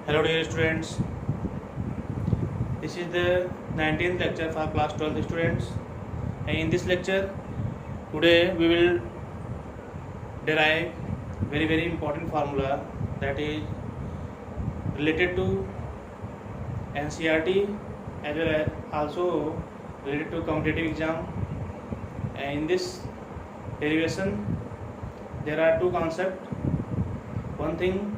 Hello dear students, this is the 19th lecture for class 12th students, and in this lecture today we will derive very important formula that is related to NCERT as well as also related to competitive exam. And in this derivation there are two concepts, one thing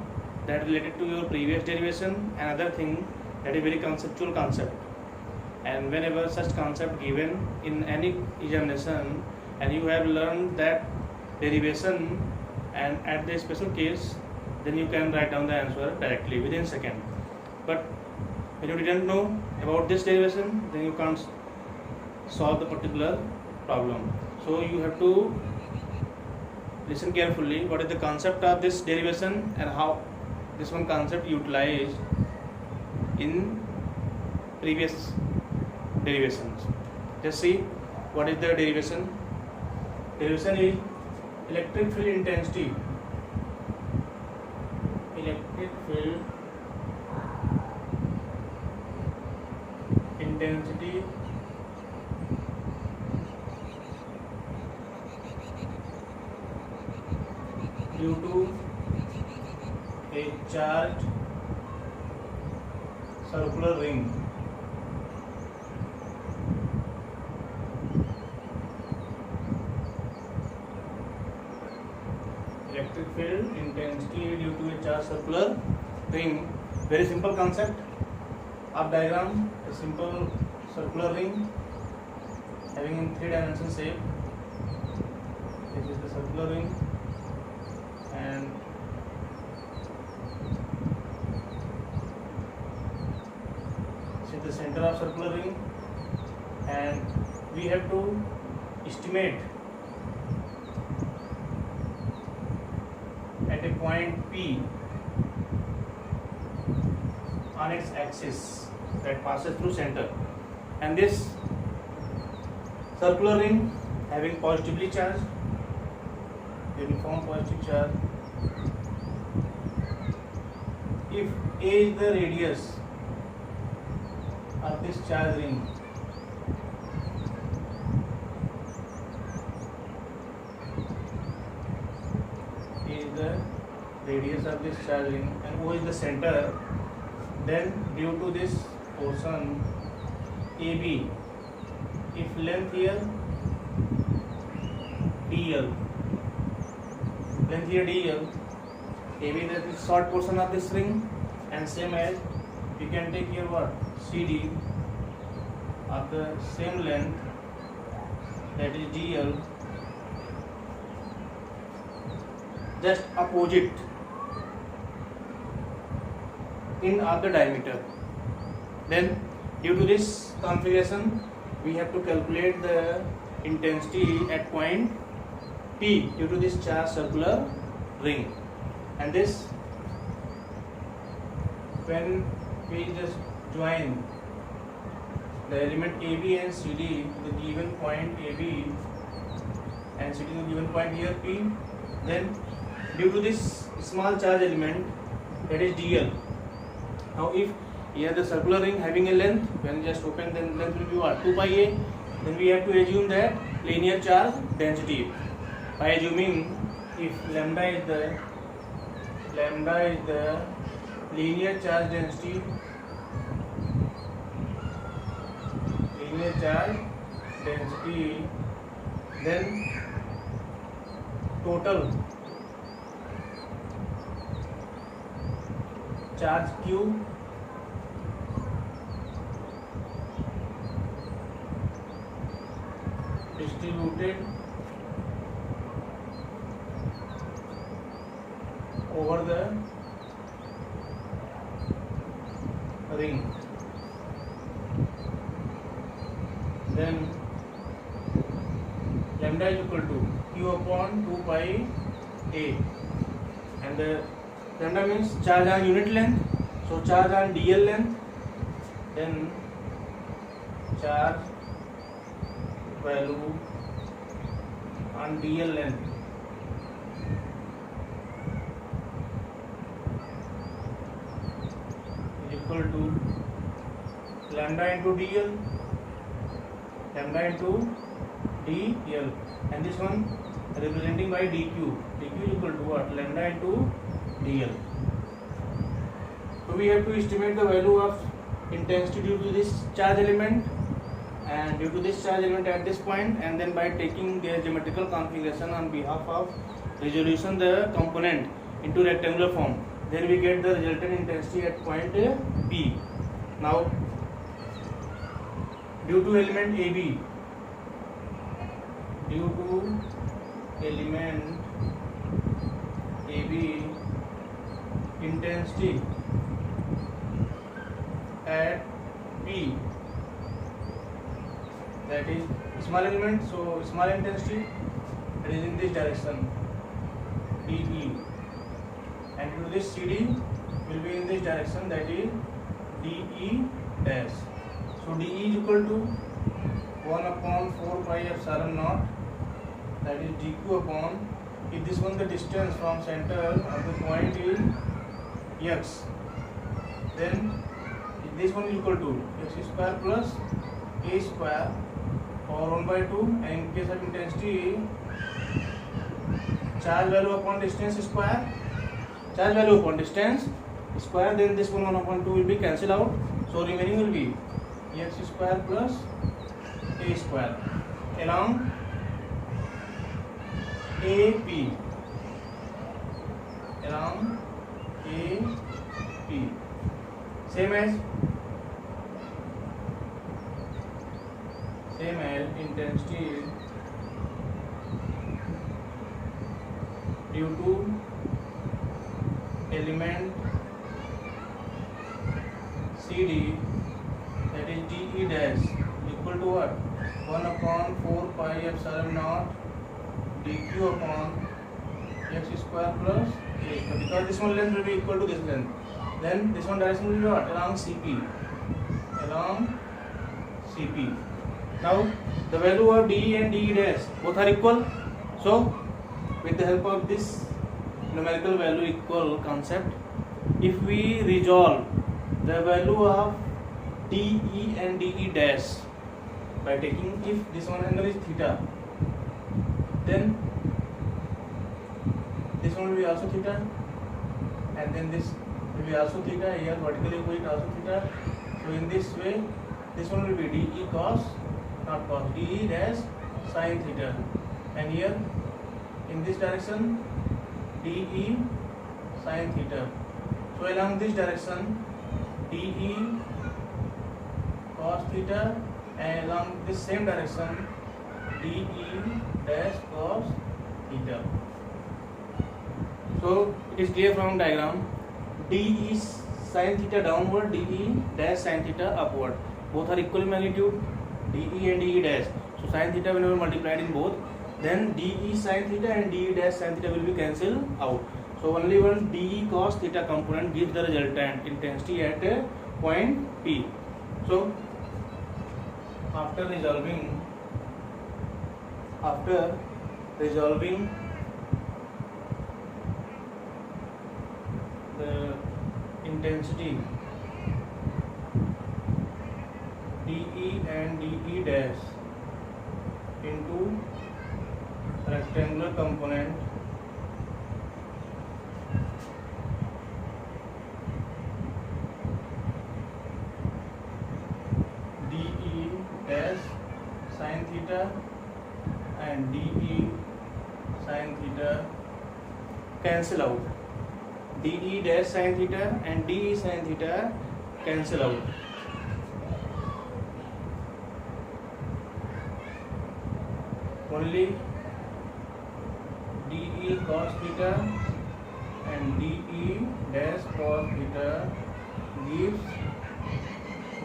that related to your previous derivation, another thing that is very conceptual concept. And whenever such concept given in any examination and you have learned that derivation and at the special case, then you can write down the answer directly within second. But when you didn't know about this derivation, then you can't solve the particular problem. So you have to listen carefully what is the concept of this derivation and how this one concept utilized in previous derivations. Just see what is the derivation. Derivation is electric field intensity. Electric field intensity due to a charged circular ring. Electric field intensity due to a charged circular ring. Very simple concept. Up diagram, a simple circular ring having in 3 dimension shape. This is the circular ring, and this is the center of circular ring, and we have to estimate at a point P on its axis that passes through center, and this circular ring having positively charged, uniform positive charge. If A is the radius of this charge ring, A is the radius of this charge ring and O is the center, then due to this portion AB, if length here DL, length here DL, AB is the short portion of this ring, and same as we can take here what CD of the same length, that is DL, just opposite in of the diameter. Then due to this configuration we have to calculate the intensity at point P due to this charged circular ring. And this, when we just join the element AB and CD to the given point AB and CD to the given point here P, then due to this small charge element, that is DL. Now if here the circular ring having a length, when just open, then length will be what, 2 pi a, then we have to assume that linear charge density by assuming if lambda is the linear charge density, then total charge Q distributed over the ring, then lambda is equal to Q upon 2 pi a, and the lambda means charge on unit length, so charge on DL length, then charge value on DL length. equal to lambda into dl, lambda into dl, and this one representing by dq. dq is equal to what? Lambda into dl. So we have to estimate the value of intensity due to this charge element and due to this charge element at this point, and then by taking their geometrical configuration on behalf of resolution the component into rectangular form, then we get the resultant intensity at point P. Now due to element AB, due to element AB, intensity at P, that is small element, so small intensity, that is in this direction DE, and due to this CD will be in this direction, that is DE dash. So DE is equal to 1 upon 4 pi epsilon naught, that is dq upon, if this one the distance from center of the point is x, then this one is equal to x square plus a square or 1 by 2, and in case of intensity charge value upon distance square, charge value upon distance square, then this one 1 upon 2 will be cancelled out, so remaining will be x square plus a square along AP, along AP, same as intensity due to element CD, that is DE dash, equal to what? 1 upon 4 pi epsilon naught dq upon x square plus a square, because this one length will be equal to this length, then this one direction will be what? Along CP, along CP. Now the value of DE and DE dash both are equal, so with the help of this numerical value equal concept, if we resolve the value of DE and DE dash by taking, if this one angle is theta, then this one will be also theta, and then this will be also theta, here vertically equate also theta, so in this way this one will be DE cos, not cos, DE dash sin theta, and here in this direction DE sin theta. So along this direction DE cos theta, and along this same direction DE dash cos theta. So it is clear from diagram, DE sin theta downward, DE dash sin theta upward, both are equal in magnitude, DE and DE dash. So sin theta whenever multiplied in both, then DE sin theta and DE dash sin theta will be cancelled out. So only one DE cos theta component gives the resultant intensity at point P. So after resolving the intensity DE and DE dash into rectangular component, DE dash sin theta and DE sin theta cancel out, DE dash sin theta and DE sin theta cancel out. Only DE cos theta and DE dash cos theta gives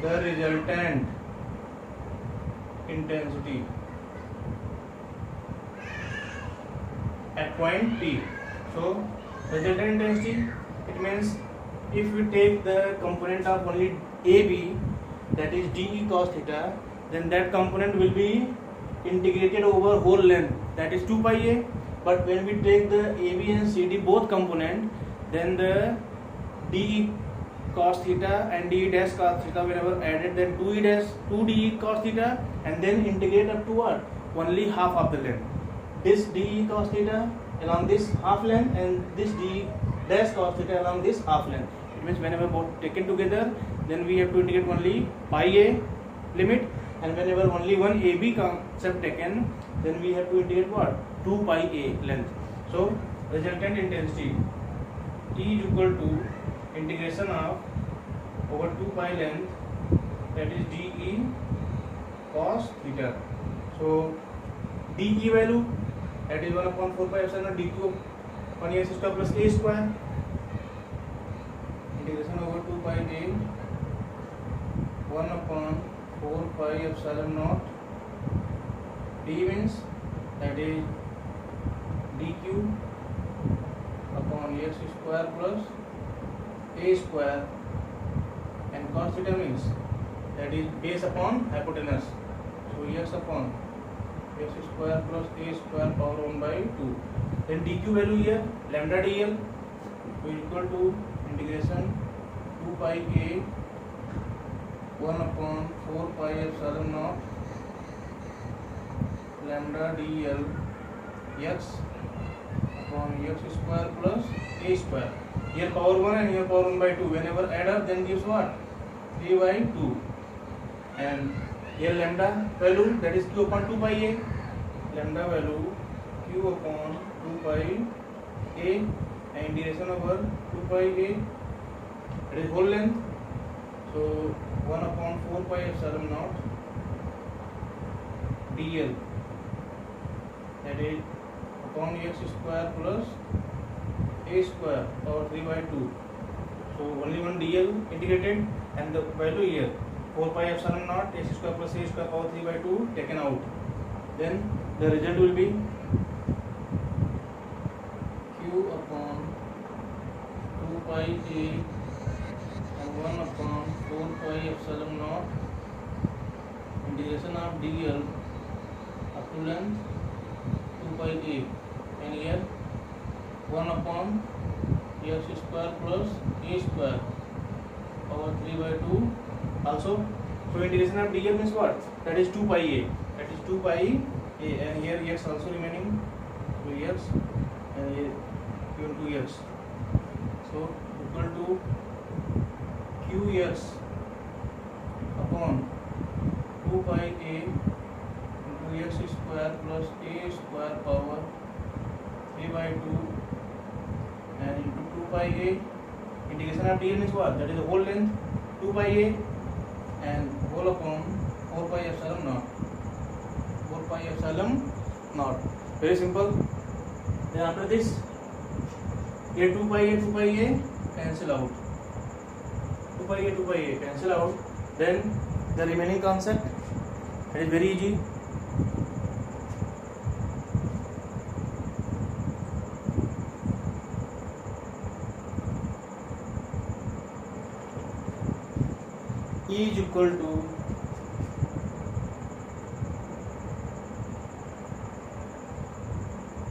the resultant intensity at point P. So resultant intensity, it means if we take the component of only AB, that is DE cos theta, then that component will be integrated over whole length, that is 2 pi a. But when we take the AB and CD both component, then the DE cos theta and d dash cos theta whenever added, then 2e dash 2d cos theta, and then integrate up to what? Only half of the length. This d cos theta along this half length and this d dash cos theta along this half length. It means whenever both taken together, then we have to integrate only pi a limit, and whenever only one AB concept taken, then we have to integrate what? 2 pi a length. So resultant intensity E is equal to integration of over 2 pi length, that is dE cos theta. So dE value, that is 1 upon 4 pi epsilon dQ upon a square plus a square, integration over 2 pi a 1 upon 4 pi epsilon naught. D means that is dQ upon x square plus a square, and cos theta means that is base upon hypotenuse. So x upon x square plus a square power 1 by 2. Then dq value here lambda dl is equal to integration 2 pi a 1 upon 4 pi epsilon naught lambda dl x upon x square plus a square. Here power 1 and here power 1 by 2. Whenever add up, then gives what? 3 by 2. And here lambda value, that is q upon 2 pi a. Lambda value q upon 2 pi a, and integration over 2 pi a, that is whole length. So 1 upon 4 pi epsilon naught dl, that is upon x square plus a square power 3 by 2. So only one dl integrated, and the value here 4 pi epsilon naught x square plus a square power 3 by 2 taken out. Then the result will be q upon 2 pi a and 1 upon 4 pi epsilon naught integration of dl up to length 2 pi a, and here 1 upon x square plus a square power 3 by 2 also. So integration of dl means what? That is 2 pi a, that is 2 pi a, and here x also remaining, so x and here given 2x, so equal to qx upon 2 pi a into x square plus a square power 3 by 2 and into 2 pi a. Integration of dl means what? That is the whole length 2 pi a and whole upon 4 pi epsilon naught. 4 pi epsilon naught. Very simple. Then after this, here 2 pi a cancel out. 2 pi a cancel out. Then the remaining concept, it is very easy. E is equal to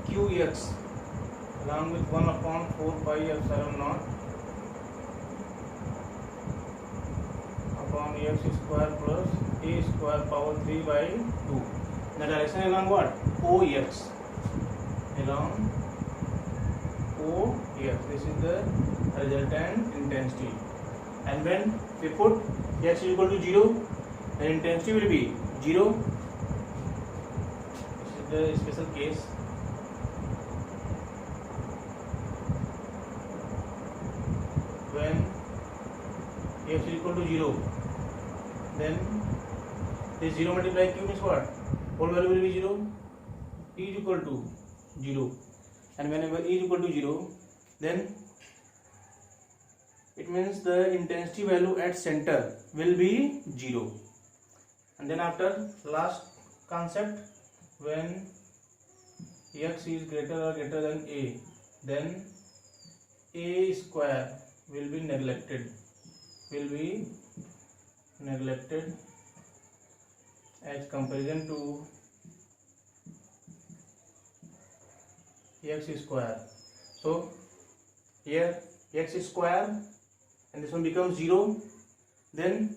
qx along with 1 upon 4 pi epsilon naught upon x square plus a square power 3 by 2. The direction along what? OX. Along OX. This is the resultant intensity. And when we put x is equal to 0, the intensity will be 0. This is the special case. When x is equal to 0, then this 0 multiplied q means what? Whole value will be 0. E is equal to 0. And whenever E is equal to 0, then it means the intensity value at center will be 0. And then after last concept, when x is greater or greater than a, then a square will be neglected. As comparison to x square. So here x square and this one becomes 0. Then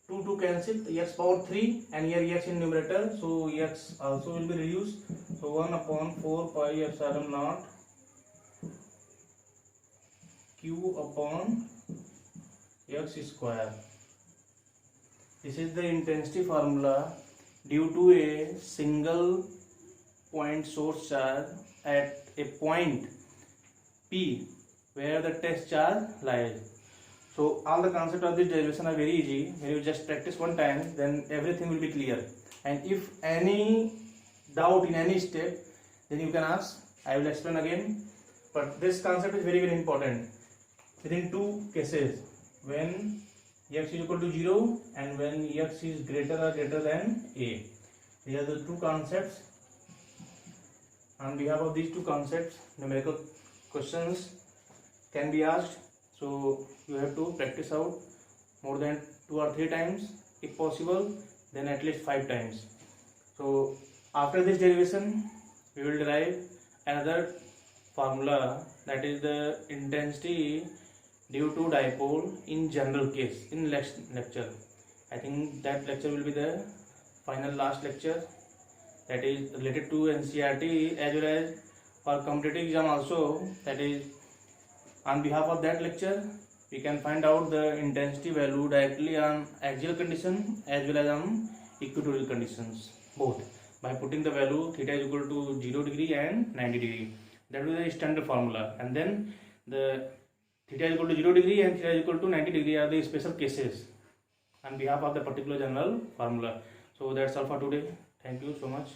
2 cancel, x power 3, and here x in numerator, so x also will be reduced. So 1 upon 4 pi epsilon naught q upon x square. This is the intensity formula due to a single point source charge at a point P where the test charge lies. So all the concept of this derivation are very easy. When you just practice one time, then everything will be clear. And if any doubt in any step, then you can ask. I will explain again. But this concept is very, very important. Within two cases, when x is equal to 0 and when x is greater than a. These are the two concepts. On behalf of these two concepts, numerical questions can be asked. So you have to practice out more than 2 or 3 times, if possible, then at least 5 times. So after this derivation, we will derive another formula, that is the intensity due to dipole in general case, in next lecture. I think that lecture will be the final last lecture, that is related to NCERT as well as for competitive exam also. That is, on behalf of that lecture, we can find out the intensity value directly on axial condition as well as on equatorial conditions, both, by putting the value theta is equal to 0 degree and 90 degree. That is the standard formula. And then the theta is equal to 0 degree and theta is equal to 90 degree are the special cases on behalf of the particular general formula. So that's all for today. Thank you so much.